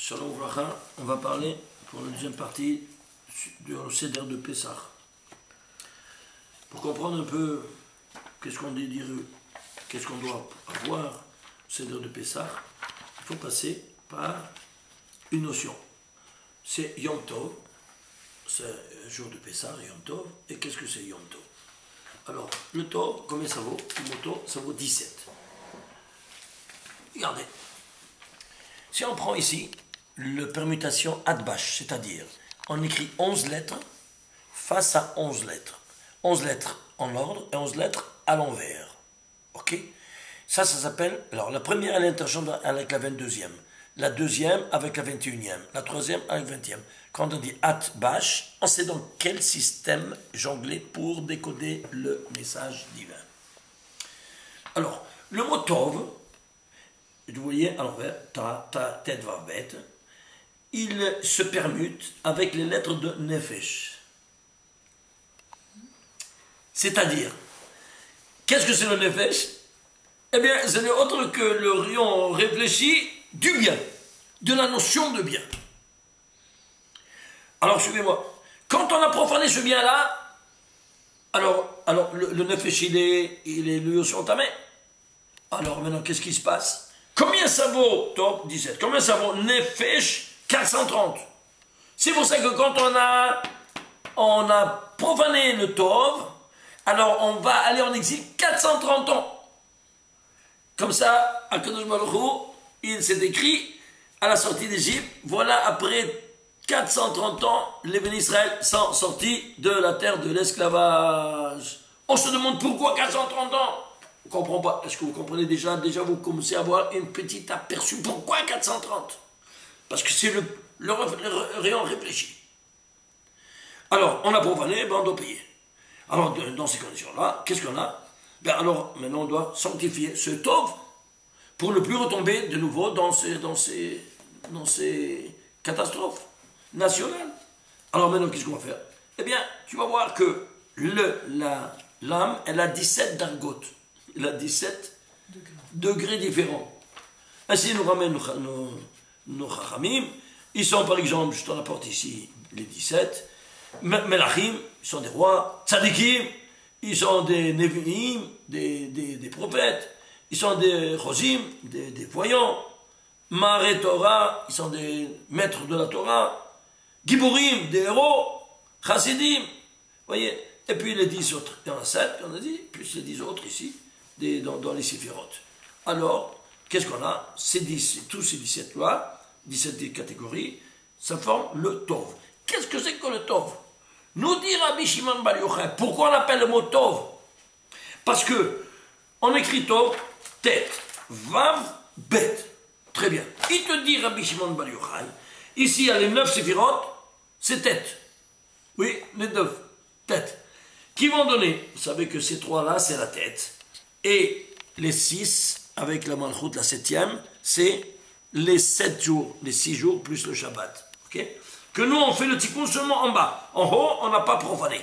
Shalom Vracha, on va parler pour la deuxième partie du Seder de Pessah. Pour comprendre un peu qu'est-ce qu'on dit, qu'est-ce qu'on doit avoir au Seder de Pessah, il faut passer par une notion. C'est Yom Tov, c'est un jour de Pessah, Yom Tov, et qu'est-ce que c'est Yom Tov? Alors, le Tov, combien ça vaut? Le mot Tov, ça vaut 17. Regardez. Si on prend ici la permutation Adbash, c'est-à-dire on écrit 11 lettres face à 11 lettres. 11 lettres en ordre et 11 lettres à l'envers. Ok? Ça s'appelle, alors la première elle est interchangeable avec la 22e, la deuxième avec la 21e, la troisième avec la 20e. Quand on dit Adbash, on sait dans quel système jongler pour décoder le message divin. Alors, le mot Tov, vous voyez à l'envers, ta tête va bête, il se permute avec les lettres de Nefesh. C'est-à-dire, qu'est-ce que c'est le Nefesh? Eh bien, ce n'est autre que le rayon réfléchi du bien, de la notion de bien. Alors, suivez-moi. Quand on a profané ce bien-là, alors le Nefesh, il est lui sur ta main. Alors maintenant, qu'est-ce qui se passe? Combien ça vaut, top 17, combien ça vaut Nefesh? 430. C'est pour ça que quand on a profané le Tov, alors on va aller en exil 430 ans. Comme ça, Akadosh Baruch Hu, il s'est écrit à la sortie d'Égypte, voilà après 430 ans, les bénis Israël sont sortis de la terre de l'esclavage. On se demande pourquoi 430 ans? On ne comprend pas. Est-ce que vous comprenez déjà vous commencez à avoir une petite aperçu. Pourquoi 430? Parce que c'est le rayon réfléchi. Alors, on a profané, ben on doit payer. Alors, dans ces conditions-là, qu'est-ce qu'on a? Ben alors, maintenant, on doit sanctifier ce Tov pour ne plus retomber de nouveau dans ces catastrophes nationales. Alors maintenant, qu'est-ce qu'on va faire? Eh bien, tu vas voir que l'âme, elle a 17 dargotes. Elle a 17 degrés différents. Ainsi, nous ramène nos chachamim. Ils sont, par exemple, je te rapporte ici les 17. Melachim, ils sont des rois. Tzadikim, ils sont des neviim, des prophètes. Ils sont des chosim, des voyants. Maré Torah, ils sont des maîtres de la Torah. Giburim, des héros. Chassidim, voyez. Et puis les 10 autres, il y en a 7, on a dit, plus les 10 autres ici, dans les séphirotes. Alors, qu'est-ce qu'on a? Tous ces 17-là, 17 catégories, ça forme le Tov. Qu'est-ce que c'est que le Tov? Nous dit Rabbi Shimon Bar Yochai, pourquoi on appelle le mot Tov? Parce que on écrit Tov, tête, Vav, bête. Très bien. Il te dit Rabbi Shimon Bar Yochai, ici il y a les 9 séphirotes, c'est tête. Oui, les 9, tête. Qui vont donner, vous savez que ces 3-là, c'est la tête. Et les 6, avec la Malchut, la 7e, c'est les 7 jours, les 6 jours plus le Shabbat. Okay? Que nous, on fait le tikkun seulement en bas. En haut, on n'a pas profané.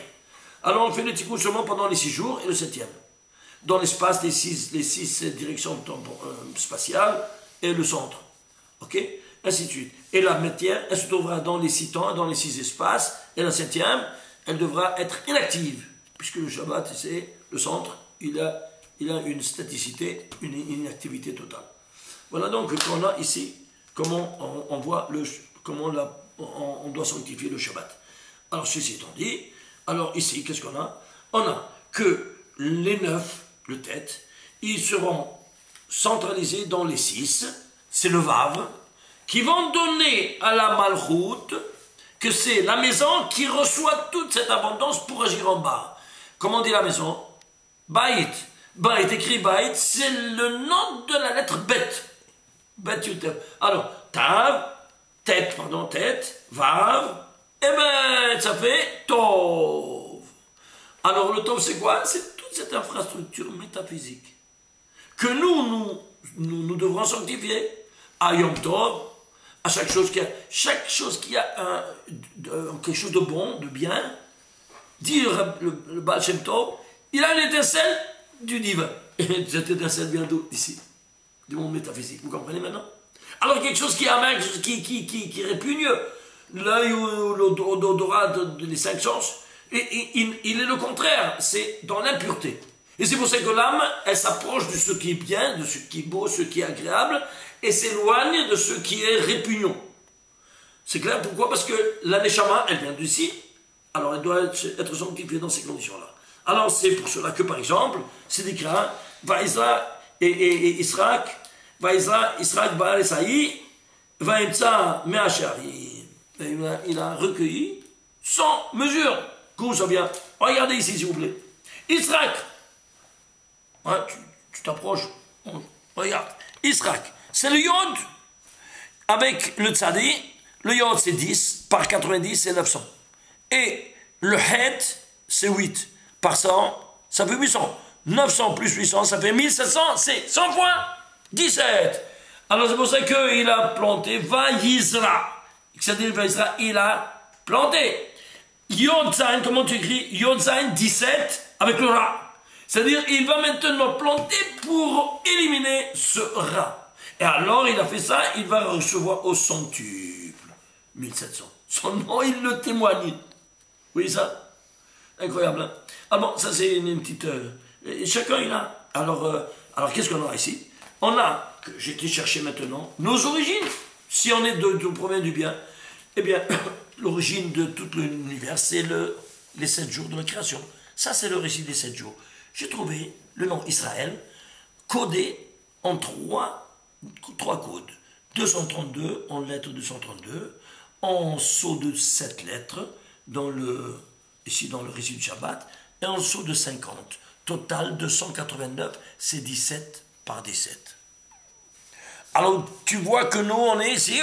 Alors, on fait le tikkun seulement pendant les 6 jours et le 7e. Dans l'espace, les 6 directions spatiales et le centre. Ok? Ainsi de suite. Et la matière, elle se trouvera dans les 6 temps, dans les 6 espaces. Et la 7e, elle devra être inactive. Puisque le Shabbat, c'est le centre, il a une staticité, une inactivité totale. Voilà donc qu'on a ici, comment on voit, comment on doit sanctifier le Shabbat. Alors ceci étant dit, alors ici, qu'est-ce qu'on a? On a que les 9, le tête, ils seront centralisés dans les 6, c'est le Vav, qui vont donner à la Malchut que c'est la maison qui reçoit toute cette abondance pour agir en bas. Comment on dit la maison? Bait. Bait, écrit Bait, c'est le nom de la lettre Bet. Bet Yutev. Alors, Tav, tête, Vav, et ben, ça fait Tov. Alors, le Tov, c'est quoi? C'est toute cette infrastructure métaphysique que nous devrons sanctifier à Yom Tov, à chaque chose qui a quelque chose de bon, de bien. Dit le Baal Shem Tov, il a une étincelle du divin. Et cette étincelle vient d'où? D'ici, du monde métaphysique. Vous comprenez maintenant? Alors quelque chose qui est amer, quelque chose qui répugne l'œil ou l'odorat des cinq sens, il est le contraire, c'est dans l'impureté. Et c'est pour ça que l'âme, elle s'approche de ce qui est bien, de ce qui est beau, ce qui est agréable, et s'éloigne de ce qui est répugnant. C'est clair, pourquoi? Parce que la neshama, elle vient d'ici, alors elle doit être sanctifiée dans ces conditions-là. Alors c'est pour cela que, par exemple, c'est décrit, Vaïsra et Israq, Vaïsra, Israq, Baal et Saï, Vaïmtsa, Meachari. Il a recueilli sans mesure. D'où ça vient? Regardez ici, s'il vous plaît. Israq. Ouais, tu t'approches. Regarde. Israq. C'est le yod avec le tzadi. Le yod, c'est 10. Par 90, c'est 900. Et le het, c'est 8. Par 100, ça fait 800. 900 plus 800, ça fait 1700. C'est 100 fois 17. Alors c'est pour ça qu'il a planté Vaïsra. C'est-à-dire Vaïsra, il a planté. Yod Zain, comment tu écris? Yod Zain 17 avec le Ra. C'est-à-dire il va maintenant planter pour éliminer ce Ra. Et alors il a fait ça, il va recevoir au centuple 1700. Son nom, il le témoigne. Oui, ça? Incroyable, hein? Ah bon, ça c'est une petite... chacun il a. Alors qu'est-ce qu'on a ici? On a, que j'ai été chercher maintenant, nos origines. Si on est de provient du bien, eh bien, l'origine de tout l'univers, c'est les 7 jours de la création. Ça, c'est le récit des 7 jours. J'ai trouvé le nom Israël codé en trois codes. 232, en lettres 232, en sceau de 7 lettres, ici dans le récit du Shabbat, et en sceau de 50. Total 289, c'est 17 par 17. Alors, tu vois que nous, on est ici,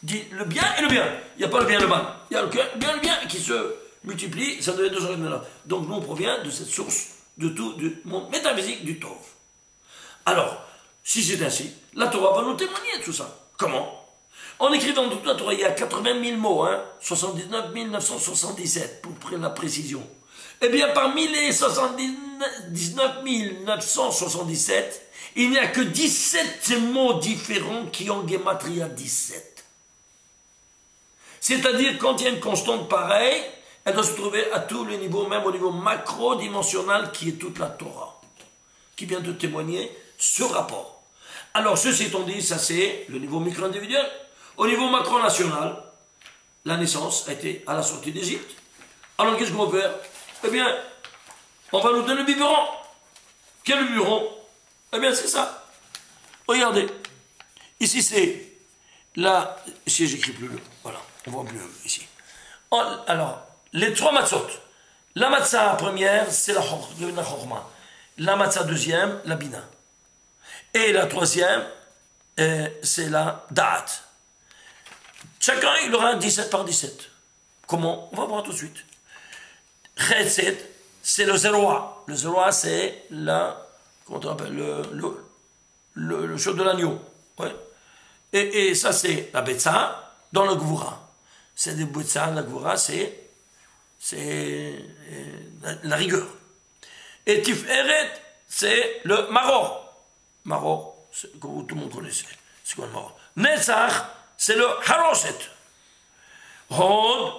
le bien et le bien. Il n'y a pas le bien et le mal. Il y a le bien et le bien qui se multiplient, ça devient 289. Donc, nous, on provient de cette source de tout, du monde métaphysique du Tov. Alors, si c'est ainsi, la Torah va nous témoigner de tout ça. Comment? En écrivant toute la Torah, il y a 80 000 mots, 79 977 pour la précision. Eh bien, parmi les 79 977, il n'y a que 17 mots différents qui ont Gematria 17. C'est-à-dire, quand il y a une constante pareille, elle doit se trouver à tous les niveaux, même au niveau macro-dimensionnel, qui est toute la Torah, qui vient de témoigner ce rapport. Alors, ceci étant dit, ça c'est le niveau micro-individuel. Au niveau macro-national, la naissance a été à la sortie d'Égypte. Alors, qu'est-ce qu'on va faire? Eh bien, on va nous donner le biberon. Quel biberon? Eh bien, c'est ça. Regardez. Ici, c'est là. Ici, j'écris plus le. Voilà, on voit plus ici. Alors, les 3 matzot. La matzah première, c'est la chorma. La matzah deuxième, la bina. Et la troisième, c'est la da'at. Chacun, il aura 17 par 17. Comment? On va voir tout de suite. Chesed, c'est le 0A. Le 0A, c'est comment on appelle, le chose de l'agneau. Ouais. Et ça, c'est la betza dans le gvura. C'est des betza, la gvura, c'est la rigueur. Et tiferet, c'est le maror. Maror, comme tout le monde connaît, c'est quoi le maror? Netzach, c'est le haroset. Hod,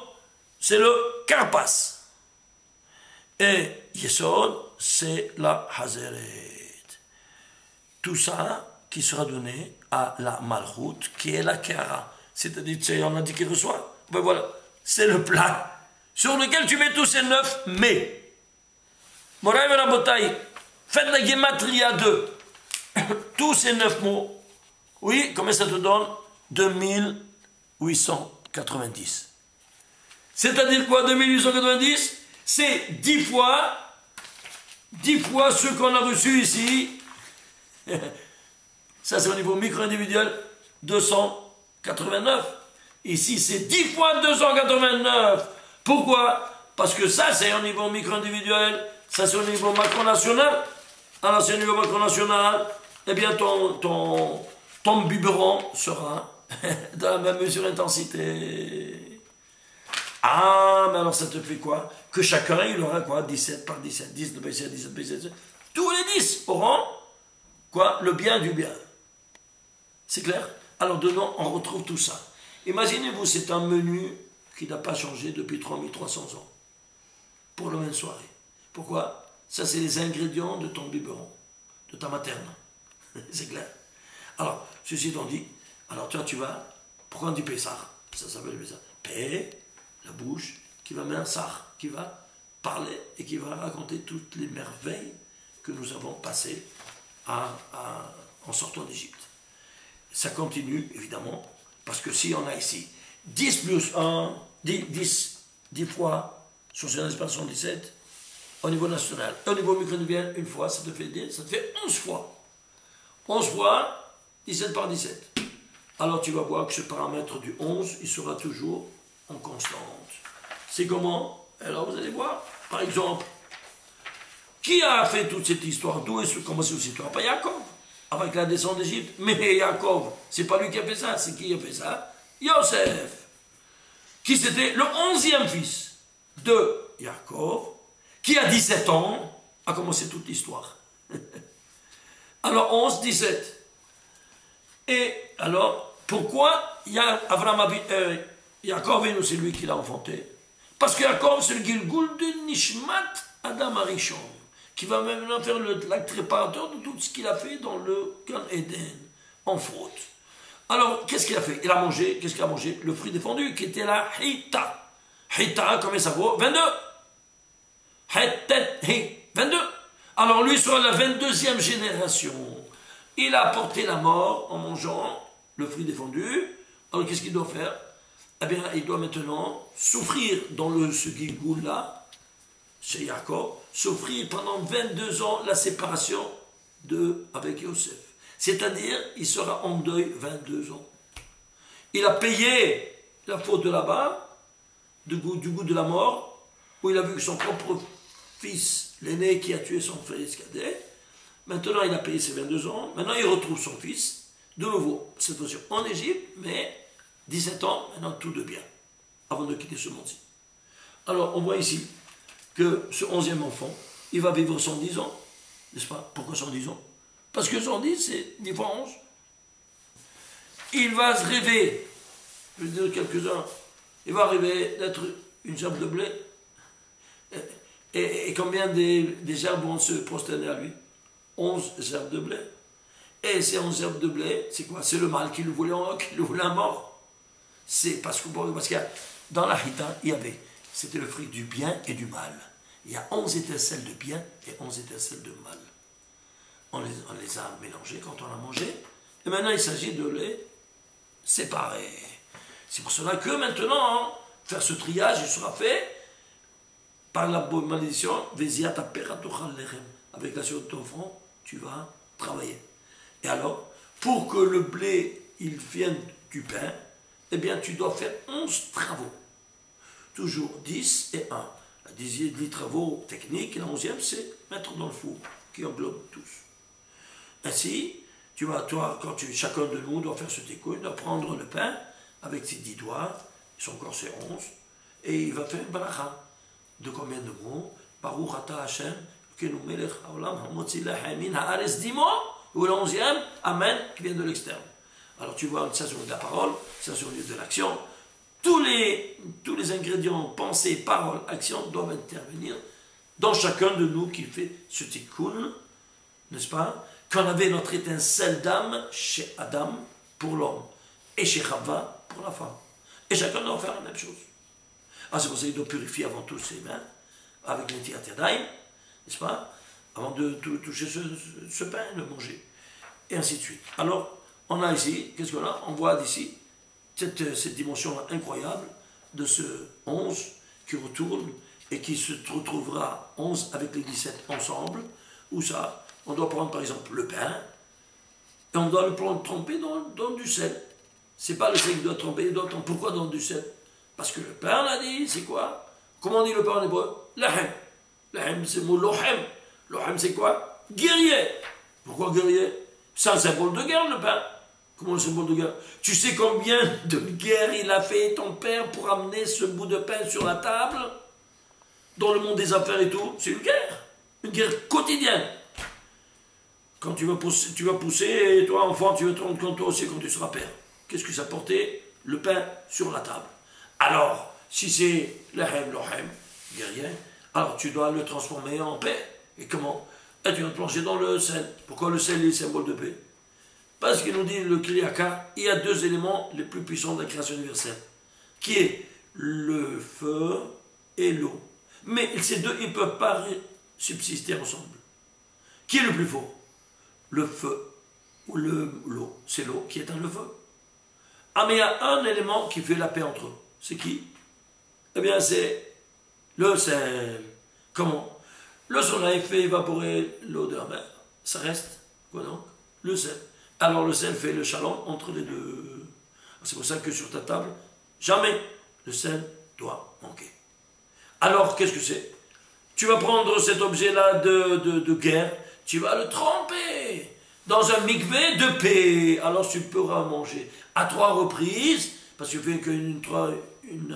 c'est le karpas. Et Yesod, c'est la Hazeret. Tout ça qui sera donné à la Malchut, qui est la Kehara. C'est-à-dire, on a dit qu'il reçoit. Ben voilà, c'est le plat sur lequel tu mets tous ces 9 mais. Moraï Rabotai, faites la Gematria 2. Tous ces 9 mots. Oui, combien ça te donne? 2890. C'est-à-dire quoi, 2890? C'est 10 fois ce qu'on a reçu ici. Ça, c'est au niveau micro-individuel, 289. Ici, c'est 10 fois 289. Pourquoi? Parce que ça, c'est au niveau micro-individuel, ça, c'est au niveau macro-national. Alors, c'est au niveau macro-national, eh bien, ton biberon sera dans la même mesure d'intensité. Ah, mais alors ça te fait quoi? Que chacun, il aura quoi? 17 par 17, 10 par 17, 17 par 17. Tous les 10 auront quoi? Le bien du bien. C'est clair? Alors dedans, on retrouve tout ça. Imaginez-vous, c'est un menu qui n'a pas changé depuis 3300 ans. Pour la même soirée. Pourquoi? Ça, c'est les ingrédients de ton biberon, de ta materne. C'est clair. Alors, ceci étant dit, alors toi, tu vas prendre du Pessah. Ça s'appelle Pessah. Pé, la bouche, qui va mettre un sar, qui va parler et qui va raconter toutes les merveilles que nous avons passées en sortant d'Égypte. Ça continue, évidemment, parce que si on a ici 10 plus 1, 10 fois sur un espace 17, au niveau national, au niveau micronubien, une fois, ça te fait 11 fois. 11 fois, 17 par 17. Alors tu vas voir que ce paramètre du 11, il sera toujours en constante. C'est comment? Alors vous allez voir, par exemple, qui a fait toute cette histoire? D'où est commencé cette histoire? Pas Yaakov, avec la descente d'Égypte. Mais Yaakov, c'est pas lui qui a fait ça, c'est qui a fait ça? Yosef, qui c'était le 11e fils de Yaakov, qui a 17 ans, a commencé toute l'histoire. Alors 11, 17. Et alors, pourquoi Yaakov, c'est lui qui l'a enfanté? Parce que Yaakov, c'est le Gilgul de Nishmat Adam Arishon, qui va même faire l'acte réparateur de tout ce qu'il a fait dans le Gan Eden, en faute. Alors, qu'est-ce qu'il a fait? Il a mangé, qu'est-ce qu'il a mangé? Le fruit défendu, qui était la Hita. Hita, combien ça vaut? 22. 22. Alors lui, sur la 22e génération, il a apporté la mort en mangeant le fruit défendu. Alors qu'est-ce qu'il doit faire? Eh bien, il doit maintenant souffrir dans ce Gilgul-là, chez Yaakov, souffrir pendant 22 ans la séparation avec Yosef. C'est-à-dire, il sera en deuil 22 ans. Il a payé la faute de là-bas, du goût de la mort, où il a vu que son propre fils, l'aîné qui a tué son fils cadet, maintenant il a payé ses 22 ans, maintenant il retrouve son fils, de nouveau, cette fois en Égypte, mais 17 ans, maintenant tout de bien, avant de quitter ce monde-ci. Alors on voit ici que ce 11e enfant, il va vivre 110 ans, n'est-ce pas? Pourquoi 110 ans? Parce que 110, c'est 10 fois 11. Il va se rêver, je vais dire quelques-uns, il va rêver d'être une gerbe de blé. Et combien des herbes vont se prosterner à lui? 11 herbes de blé. Et ces 11 herbes de blé, c'est quoi? C'est le mal qui le voulait à mort. C'est parce que dans la Hita, c'était le fruit du bien et du mal. Il y a 11 étincelles de bien et 11 étincelles de mal. On les a mélangées quand on a mangé. Et maintenant, il s'agit de les séparer. C'est pour cela que maintenant, faire ce triage, il sera fait par la malédiction, avec la sueur de ton front, tu vas travailler. Et alors, pour que le blé, il vienne du pain, eh bien, tu dois faire 11 travaux. Toujours 10 et 1. La 10 travaux techniques, et la 11e, c'est mettre dans le four, qui englobe tous. Ainsi, chacun de nous doit faire ce tikkun, doit prendre le pain avec ses 10 doigts, son corps c'est 11, et il va faire une bracha. De combien de mots? Baruch ata Hashem, kenu melech haolam, hamotzi lahamin haaretz dimo, ou le 11e, Amen, qui vient de l'externe. Alors tu vois, ça sur de la parole, ça sur de l'action. Tous les ingrédients, pensée, parole, action, doivent intervenir dans chacun de nous qui fait ce tikkun, n'est-ce pas? Qu'on avait notre étincelle d'âme chez Adam pour l'homme et chez Chava pour la femme. Et chacun doit faire la même chose. Ah, c'est pour ça qu'il doit purifier avant tout ses mains avec l'Netilat Yadayim, n'est-ce pas? Avant de toucher ce pain, le manger. Et ainsi de suite. Alors, on a ici, qu'est-ce qu'on a? On voit d'ici cette dimension incroyable de ce 11 qui retourne et qui se retrouvera 11 avec les 17 ensemble. Où ça? On doit prendre par exemple le pain et on doit le tremper dans du sel. C'est pas le sel qui doit tremper, il doit tremper. Pourquoi dans du sel? Parce que le pain, on a dit, c'est quoi? Comment on dit le pain en hébreu? Lahem. Lahem, c'est le mot lohem. Lohem, c'est quoi? Guerrier. Pourquoi guerrier? C'est un symbole de guerre, le pain. Comment le symbole de guerre? Tu sais combien de guerres il a fait, ton père, pour amener ce bout de pain sur la table? Dans le monde des affaires et tout, c'est une guerre quotidienne. Quand tu vas pousser, et toi, enfant, tu vas te rendre compte toi aussi quand tu seras père. qu'est-ce que ça portait? Le pain sur la table. Alors, si c'est lahem, lohem, il n'y a rien, alors tu dois le transformer en paix. Et comment? Et tu vas te plonger dans le sel. Pourquoi le sel est symbole de paix? Parce qu'il nous dit le Kriyaka, il y a deux éléments les plus puissants de la création universelle, qui est le feu et l'eau. Mais ces deux, ils ne peuvent pas subsister ensemble. Qui est le plus fort? Le feu ou l'eau? C'est l'eau qui éteint le feu. Ah, mais il y a un élément qui fait la paix entre eux. C'est qui? Eh bien, c'est le sel. Comment? Le soleil fait évaporer l'eau de la mer. Ça reste, quoi donc? Le sel. Alors le sel fait le shalom entre les deux. C'est pour ça que sur ta table, jamais le sel doit manquer. Alors, qu'est-ce que c'est? Tu vas prendre cet objet-là de guerre, tu vas le tremper dans un mikvé de paix. Alors tu pourras manger à 3 reprises, parce que tu fais qu'une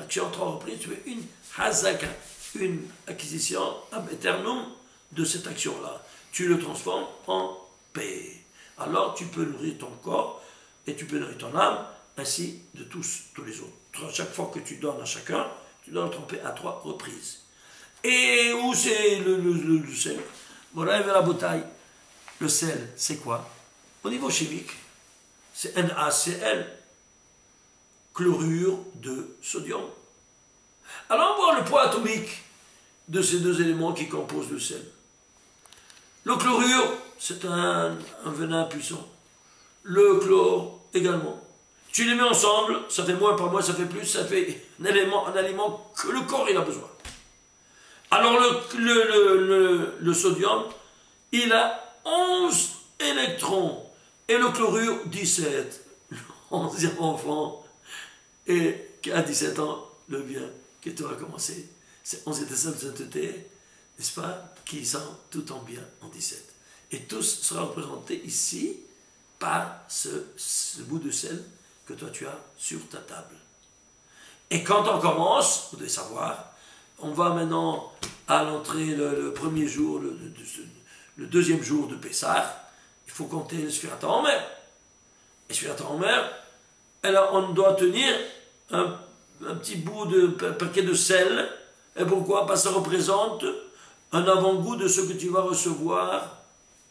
action à 3 reprises, tu fais une hazaka, une acquisition ab aeternum de cette action-là. Tu le transformes en paix. Alors tu peux nourrir ton corps et tu peux nourrir ton âme, ainsi de tous les autres. Chaque fois que tu donnes à chacun, tu dois le tremper à 3 reprises. Et où c'est le sel? Voilà, la bouteille. Le sel, c'est quoi? Au niveau chimique, c'est NaCl, chlorure de sodium. Alors on voit le poids atomique de ces deux éléments qui composent le sel. Le chlorure, c'est un venin puissant. Le chlore également. Tu les mets ensemble, ça fait moins par moins, ça fait plus, ça fait un aliment que le corps il a besoin. Alors le sodium, il a 11 électrons et le chlorure 17. Le 11e enfant et qui a 17 ans, le bien que tu as commencé. C'est 11 étincelles de sainteté, n'est-ce pas, qui sont tout en bien en 17. Et tous sera représenté ici par ce bout de sel que toi tu as sur ta table. Et quand on commence, vous devez savoir, on va maintenant à l'entrée le premier jour, le deuxième jour de Pessah, il faut compter le Sfirat HaOmer. Et Sfirat HaOmer, alors on doit tenir un petit bout de paquet de sel. Et pourquoi? Parce que ça représente un avant-goût de ce que tu vas recevoir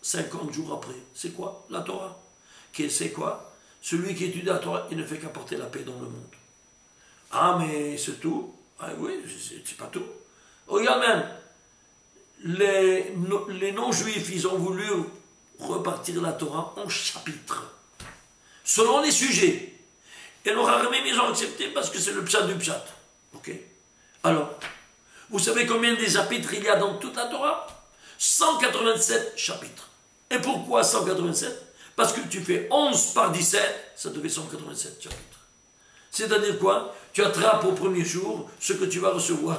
50 jours après. C'est quoi? La Torah. C'est quoi? Celui qui étudie la Torah, il ne fait qu'apporter la paix dans le monde. Ah, mais c'est tout? Ah oui, c'est pas tout. Regarde même, les non-juifs, ils ont voulu repartir la Torah en chapitres, selon les sujets. Et le Rahamim, ils ont accepté parce que c'est le pshat du pshat. Ok? Alors, vous savez combien de chapitres il y a dans toute la Torah? 187 chapitres. Et pourquoi 187? Parce que tu fais 11 par 17, ça te fait 187 chapitres. C'est-à-dire quoi? Tu attrapes au premier jour ce que tu vas recevoir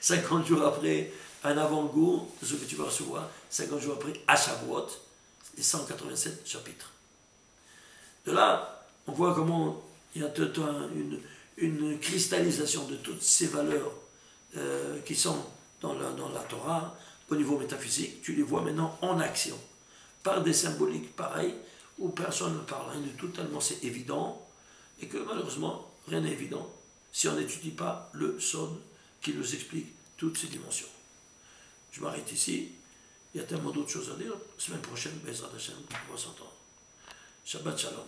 50 jours après, un avant-goût de ce que tu vas recevoir 50 jours après à Shavuot, et 187 chapitres. De là, on voit comment il y a toute une cristallisation de toutes ces valeurs qui sont dans la Torah, au niveau métaphysique. Tu les vois maintenant en action, par des symboliques pareilles, où personne ne parle rien du tout, tellement c'est évident, et que malheureusement, rien n'est évident si on n'étudie pas le Sod qui nous explique toutes ces dimensions. Je m'arrête ici, il y a tellement d'autres choses à dire. La semaine prochaine, Bezrat Hashem, on va s'entendre. Shabbat Shalom.